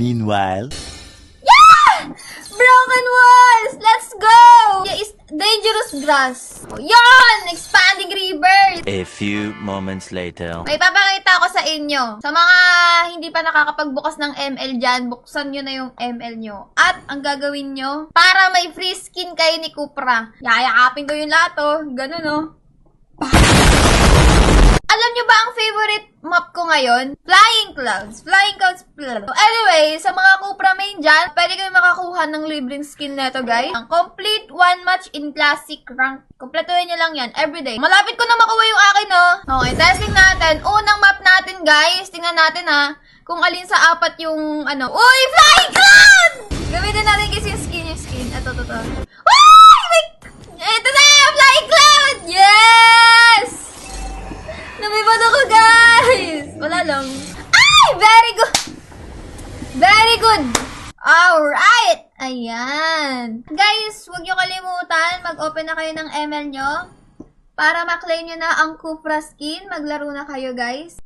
Meanwhile, Broken walls! Let's go! Is dangerous grass. Oh, yan! Expanding river! a few moments later. May papakita ko sa inyo. Sa mga hindi pa nakakapagbukas ng ML dyan, buksan nyo na yung ML nyo. At ang gagawin nyo, para may free skin kayo ni Cupra. Yayakapin ko yung lahat, oh. Ganun, oh. Alam nyo ba ang favorite map ko ngayon? Flying Clouds. Flying Clouds. Anyway, sa mga Cupra main dyan, pwede kayo makakuha ng libreng skin neto, guys. Ang complete one match in classic rank. Kompletuhin nyo lang yan everyday. Malapit ko na makuha yung akin, no? Okay, testing natin. Unang map natin, guys. Tingnan natin, ha. Kung alin sa apat yung, ano. Uy! Flying Cloud! Gamitin natin kasi yung skin. Ito. Uy! Wait! Ito na! Flying Cloud! Yes! Lumipad ako, guys! Wala lang. Ay! Very good! Very good! Alright! Ayan. Guys, huwag nyo kalimutan. Mag-open na kayo ng ML nyo. Para maklaim nyo na ang Cupra skin. Maglaro na kayo, guys.